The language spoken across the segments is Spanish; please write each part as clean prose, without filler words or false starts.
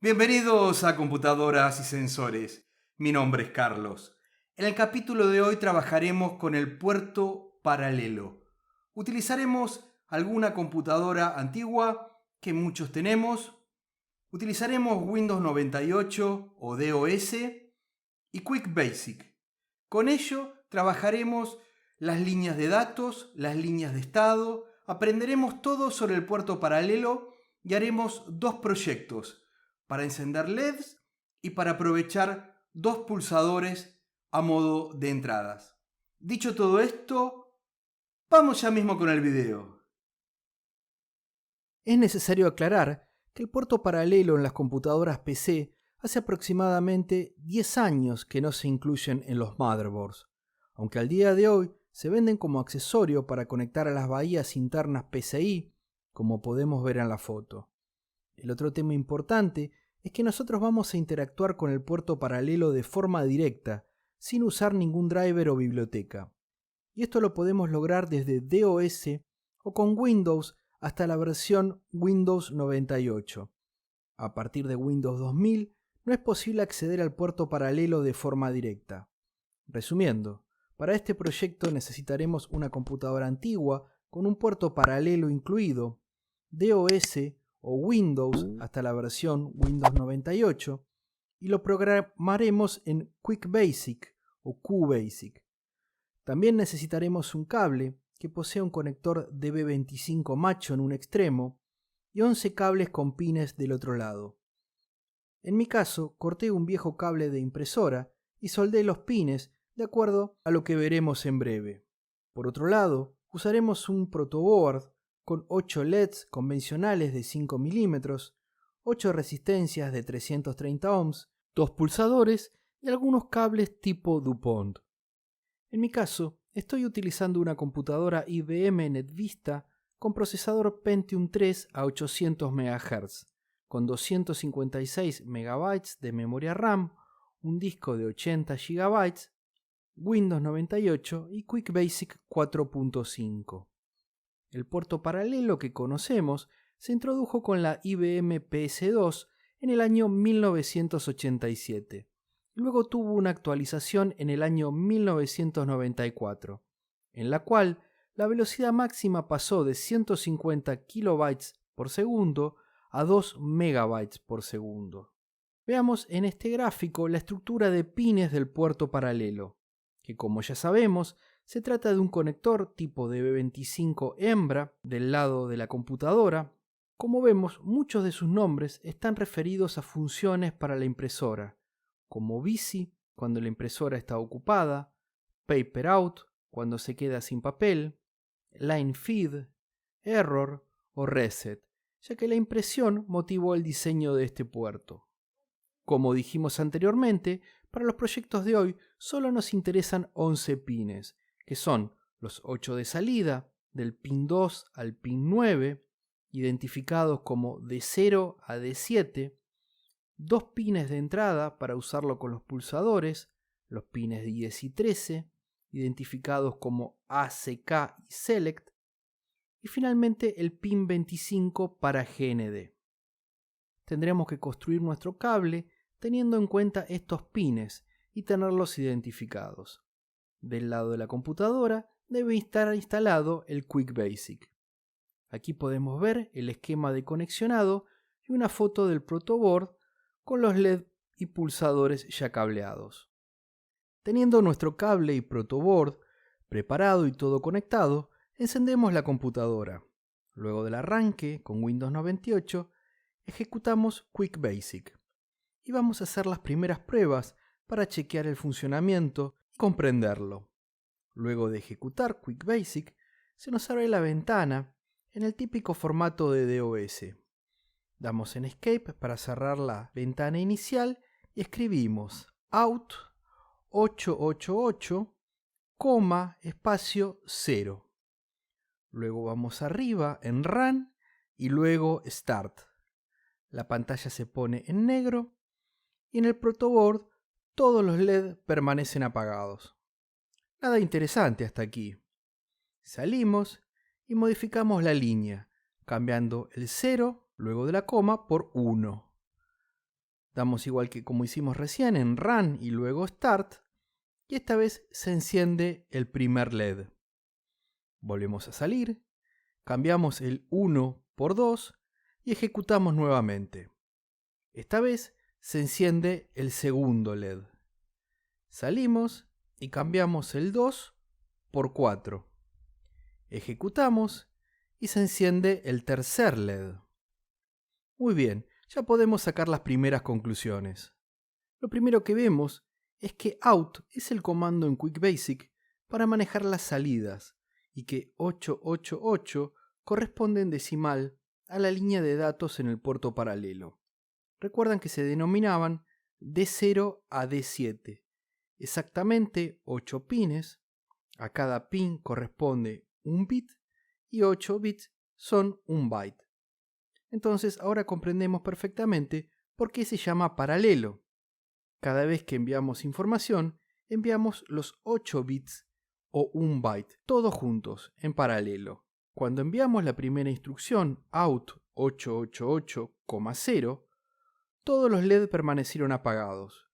Bienvenidos a Computadoras y Sensores. Mi nombre es Carlos. En el capítulo de hoy trabajaremos con el puerto paralelo. Utilizaremos alguna computadora antigua que muchos tenemos. Utilizaremos Windows 98 o DOS y Quick Basic. Con ello trabajaremos las líneas de datos, las líneas de estado, aprenderemos todo sobre el puerto paralelo y haremos dos proyectos para encender LEDs y para aprovechar dos pulsadores a modo de entradas. Dicho todo esto, vamos ya mismo con el video. Es necesario aclarar que el puerto paralelo en las computadoras PC hace aproximadamente 10 años que no se incluyen en los motherboards, aunque al día de hoy se venden como accesorio para conectar a las bahías internas PCI, como podemos ver en la foto. El otro tema importante es que nosotros vamos a interactuar con el puerto paralelo de forma directa, sin usar ningún driver o biblioteca. Y esto lo podemos lograr desde DOS o con Windows hasta la versión Windows 98. A partir de Windows 2000 no es posible acceder al puerto paralelo de forma directa. Resumiendo, para este proyecto necesitaremos una computadora antigua con un puerto paralelo incluido, DOS o Windows hasta la versión Windows 98, y lo programaremos en Quick Basic o QBasic. También necesitaremos un cable que posea un conector DB25 macho en un extremo y 11 cables con pines del otro lado. En mi caso, corté un viejo cable de impresora y soldé los pines de acuerdo a lo que veremos en breve. Por otro lado, usaremos un protoboard con 8 LEDs convencionales de 5 mm, 8 resistencias de 330 ohms, 2 pulsadores y algunos cables tipo DuPont. En mi caso, estoy utilizando una computadora IBM NetVista con procesador Pentium 3 a 800 MHz, con 256 MB de memoria RAM, un disco de 80 GB, Windows 98 y Quick Basic 4.5. El puerto paralelo que conocemos se introdujo con la IBM PS2 en el año 1987. Luego tuvo una actualización en el año 1994, en la cual la velocidad máxima pasó de 150 KB por segundo a 2 MB por segundo. Veamos en este gráfico la estructura de pines del puerto paralelo, que como ya sabemos, se trata de un conector tipo DB25 hembra del lado de la computadora. Como vemos, muchos de sus nombres están referidos a funciones para la impresora, como busy cuando la impresora está ocupada, paper out cuando se queda sin papel, line feed, error o reset, ya que la impresión motivó el diseño de este puerto. Como dijimos anteriormente, para los proyectos de hoy solo nos interesan 11 pines, que son los 8 de salida, del pin 2 al pin 9, identificados como D0 a D7, 2 pines de entrada para usarlo con los pulsadores, los pines 10 y 13, identificados como ACK y Select, y finalmente el pin 25 para GND. Tendremos que construir nuestro cable teniendo en cuenta estos pines y tenerlos identificados. Del lado de la computadora debe estar instalado el Quick Basic. Aquí podemos ver el esquema de conexionado y una foto del protoboard con los LED y pulsadores ya cableados. Teniendo nuestro cable y protoboard preparado y todo conectado, encendemos la computadora. Luego del arranque con Windows 98, ejecutamos Quick Basic y vamos a hacer las primeras pruebas para chequear el funcionamiento y comprenderlo. Luego de ejecutar Quick Basic, se nos abre la ventana en el típico formato de DOS. Damos en Escape para cerrar la ventana inicial y escribimos out 888, espacio 0. Luego vamos arriba en Run y luego Start. La pantalla se pone en negro y en el protoboard todos los LED permanecen apagados. Nada interesante hasta aquí. Salimos y modificamos la línea, cambiando el 0 luego de la coma por 1. Damos igual que como hicimos recién en Run y luego Start, y esta vez se enciende el primer LED. Volvemos a salir, cambiamos el 1 por 2 y ejecutamos nuevamente. Esta vez se enciende el segundo LED. Salimos y cambiamos el 2 por 4. Ejecutamos y se enciende el tercer LED. Muy bien, ya podemos sacar las primeras conclusiones. Lo primero que vemos es que out es el comando en QuickBasic para manejar las salidas y que 888 corresponde en decimal a la línea de datos en el puerto paralelo. Recuerdan que se denominaban D0 a D7, exactamente 8 pines, a cada pin corresponde un bit y 8 bits son un byte. Entonces ahora comprendemos perfectamente por qué se llama paralelo. Cada vez que enviamos información, enviamos los 8 bits o un byte, todos juntos, en paralelo. Cuando enviamos la primera instrucción, out 888,0, todos los LED permanecieron apagados,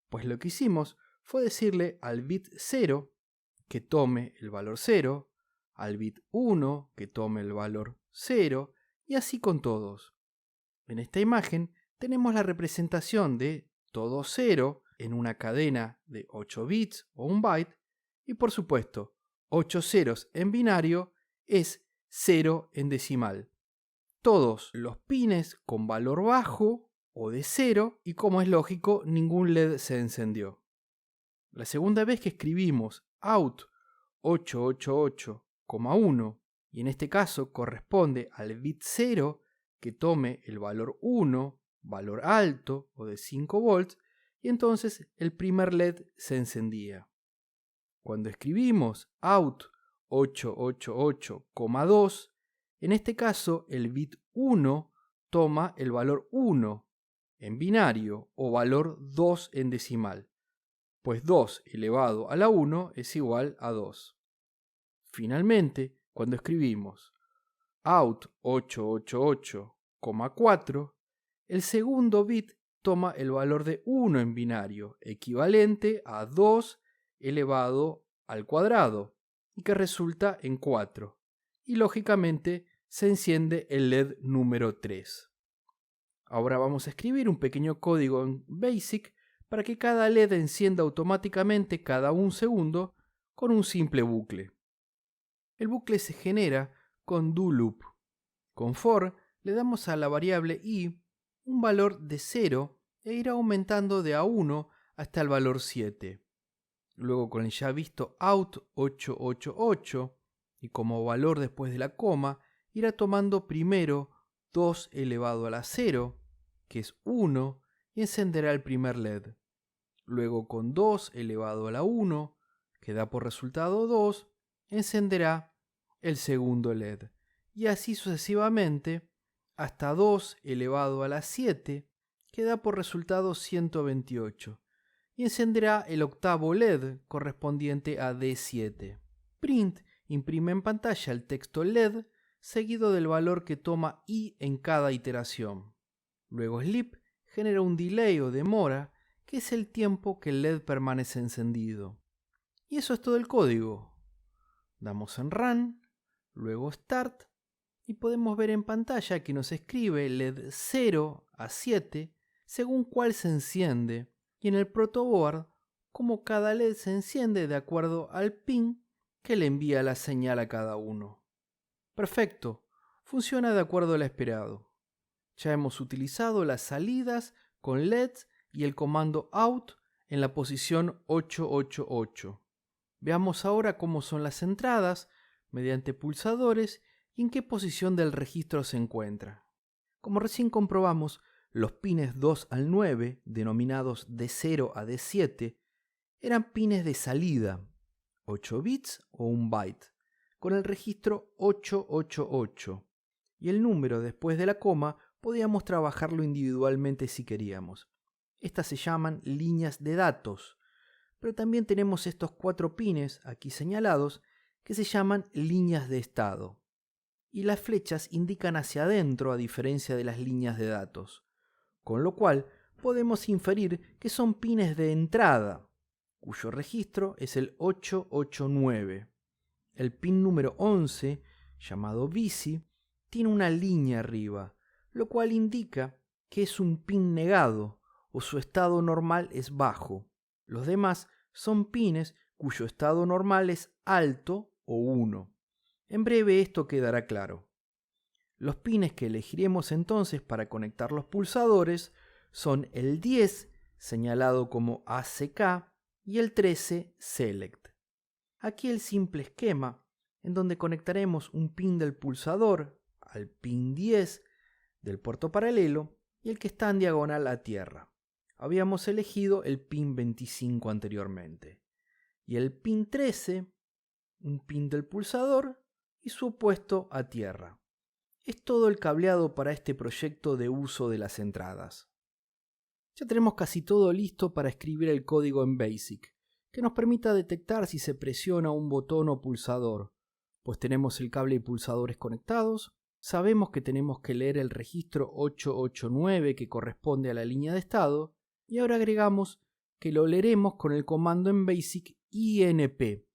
pues lo que hicimos fue decirle al bit 0 que tome el valor 0, al bit 1 que tome el valor 0, y así con todos. En esta imagen tenemos la representación de todo 0 en una cadena de 8 bits o un byte, y por supuesto, 8 ceros en binario es 0 en decimal. Todos los pines con valor bajo o de 0, y como es lógico, ningún LED se encendió. La segunda vez que escribimos out 888,1, y en este caso corresponde al bit 0 que tome el valor 1, valor alto o de 5 volts, y entonces el primer LED se encendía. Cuando escribimos out 888,2, en este caso el bit 1 toma el valor 1 en binario o valor 2 en decimal, pues 2 elevado a la 1 es igual a 2. Finalmente, cuando escribimos out 888,4, el segundo bit toma el valor de 1 en binario, equivalente a 2 elevado al cuadrado, y que resulta en 4. Y lógicamente se enciende el LED número 3. Ahora vamos a escribir un pequeño código en BASIC para que cada LED encienda automáticamente cada un segundo con un simple bucle. El bucle se genera con do loop. Con for le damos a la variable i un valor de 0 e irá aumentando de a 1 hasta el valor 7. Luego con el ya visto out 888 y como valor después de la coma irá tomando primero 2 elevado a la 0, que es 1, y encenderá el primer LED. Luego con 2 elevado a la 1, que da por resultado 2, encenderá el segundo LED. Y así sucesivamente hasta 2 elevado a la 7, que da por resultado 128, y encenderá el octavo LED correspondiente a D7. Print imprime en pantalla el texto LED seguido del valor que toma i en cada iteración. Luego sleep genera un delay o demora, que es el tiempo que el LED permanece encendido. Y eso es todo el código. Damos en Run, luego Start, y podemos ver en pantalla que nos escribe LED 0 a 7 según cuál se enciende, y en el protoboard cómo cada LED se enciende de acuerdo al pin que le envía la señal a cada uno. Perfecto, funciona de acuerdo al esperado. Ya hemos utilizado las salidas con LEDs y el comando out en la posición 888. Veamos ahora cómo son las entradas mediante pulsadores y en qué posición del registro se encuentra. Como recién comprobamos, los pines 2 al 9, denominados D0 a D7, eran pines de salida, 8 bits o 1 byte, con el registro 888, y el número después de la coma podíamos trabajarlo individualmente si queríamos. Estas se llaman líneas de datos, pero también tenemos estos 4 pines aquí señalados que se llaman líneas de estado, y las flechas indican hacia adentro a diferencia de las líneas de datos, con lo cual podemos inferir que son pines de entrada, cuyo registro es el 889. El pin número 11, llamado busy, tiene una línea arriba, lo cual indica que es un pin negado o su estado normal es bajo. Los demás son pines cuyo estado normal es alto o 1. En breve esto quedará claro. Los pines que elegiremos entonces para conectar los pulsadores son el 10, señalado como ACK, y el 13, Select. Aquí el simple esquema, en donde conectaremos un pin del pulsador al pin 10 del puerto paralelo y el que está en diagonal a tierra. Habíamos elegido el pin 25 anteriormente. Y el pin 13, un pin del pulsador y su opuesto a tierra. Es todo el cableado para este proyecto de uso de las entradas. Ya tenemos casi todo listo para escribir el código en BASIC, que nos permita detectar si se presiona un botón o pulsador, pues tenemos el cable y pulsadores conectados, sabemos que tenemos que leer el registro 889 que corresponde a la línea de estado, y ahora agregamos que lo leeremos con el comando en BASIC INP,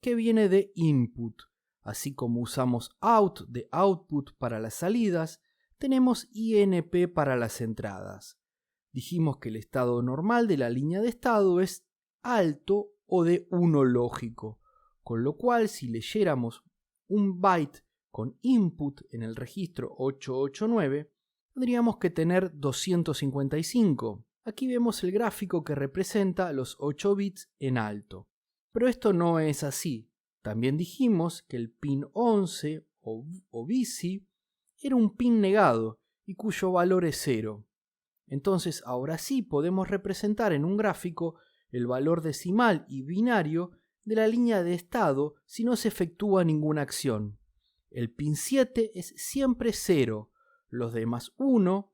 que viene de input. Así como usamos out de output para las salidas, tenemos INP para las entradas. Dijimos que el estado normal de la línea de estado es alto o de 1 lógico, con lo cual si leyéramos un byte con input en el registro 889, tendríamos que tener 255. Aquí vemos el gráfico que representa los 8 bits en alto. Pero esto no es así. También dijimos que el pin 11 o busy era un pin negado y cuyo valor es 0. Entonces ahora sí podemos representar en un gráfico el valor decimal y binario de la línea de estado si no se efectúa ninguna acción. El pin 7 es siempre 0, los demás 1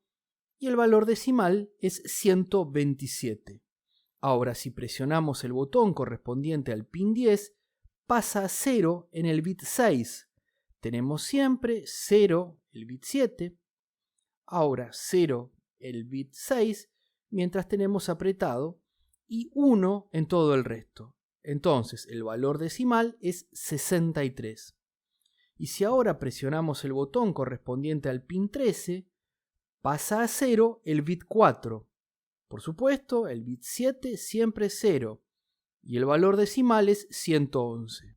y el valor decimal es 127. Ahora si presionamos el botón correspondiente al pin 10, pasa a 0 en el bit 6. Tenemos siempre 0 el bit 7, ahora 0 el bit 6, mientras tenemos apretado, y 1 en todo el resto. Entonces el valor decimal es 63. Y si ahora presionamos el botón correspondiente al pin 13, pasa a 0 el bit 4. Por supuesto, el bit 7 siempre es 0. Y el valor decimal es 111.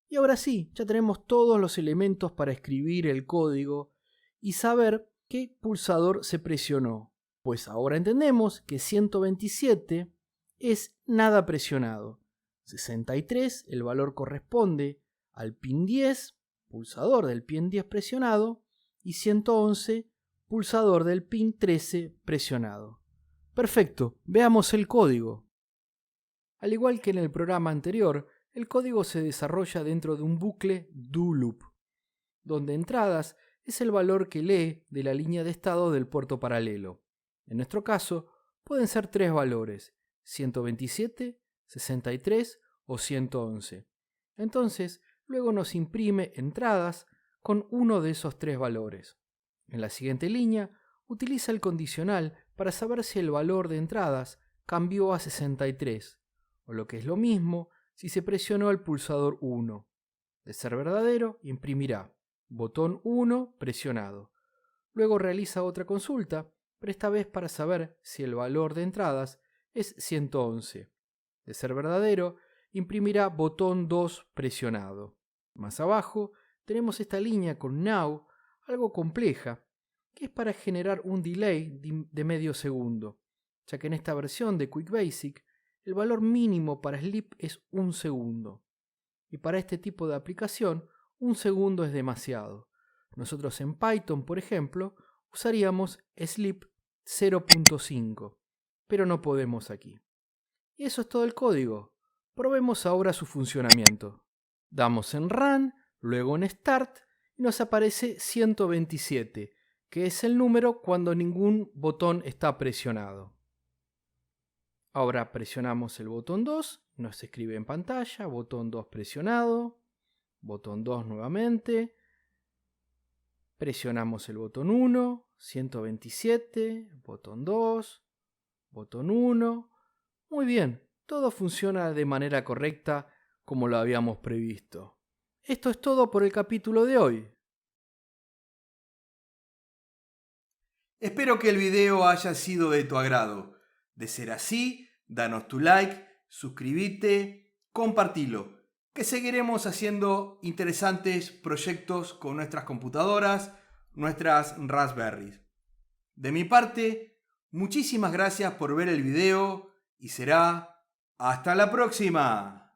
Y ahora sí, ya tenemos todos los elementos para escribir el código y saber qué pulsador se presionó. Pues ahora entendemos que 127 es nada presionado. 63, el valor corresponde al pin 10, pulsador del pin 10 presionado, y 111, pulsador del pin 13 presionado. Perfecto, veamos el código. Al igual que en el programa anterior, el código se desarrolla dentro de un bucle do loop, donde entradas es el valor que lee de la línea de estado del puerto paralelo. En nuestro caso, pueden ser 3 valores, 127, 63 o 111. Entonces, luego nos imprime entradas con uno de esos 3 valores. En la siguiente línea, utiliza el condicional para saber si el valor de entradas cambió a 63. O lo que es lo mismo, si se presionó el pulsador 1. De ser verdadero, imprimirá botón 1 presionado. Luego realiza otra consulta, pero esta vez para saber si el valor de entradas es 111. De ser verdadero, imprimirá botón 2 presionado. Más abajo tenemos esta línea con now, algo compleja, que es para generar un delay de medio segundo, ya que en esta versión de QuickBasic el valor mínimo para sleep es 1 segundo. Y para este tipo de aplicación, 1 segundo es demasiado. Nosotros en Python, por ejemplo, usaríamos sleep 0.5, pero no podemos aquí. Y eso es todo el código. Probemos ahora su funcionamiento. Damos en Run, luego en Start, y nos aparece 127, que es el número cuando ningún botón está presionado. Ahora presionamos el botón 2, nos escribe en pantalla, botón 2 presionado, botón 2 nuevamente, presionamos el botón 1, 127, botón 2, Botón 1. Muy bien, todo funciona de manera correcta como lo habíamos previsto. Esto es todo por el capítulo de hoy. Espero que el video haya sido de tu agrado. De ser así, danos tu like, suscríbete, compartilo, que seguiremos haciendo interesantes proyectos con nuestras computadoras, nuestras Raspberries. De mi parte, muchísimas gracias por ver el video y será hasta la próxima.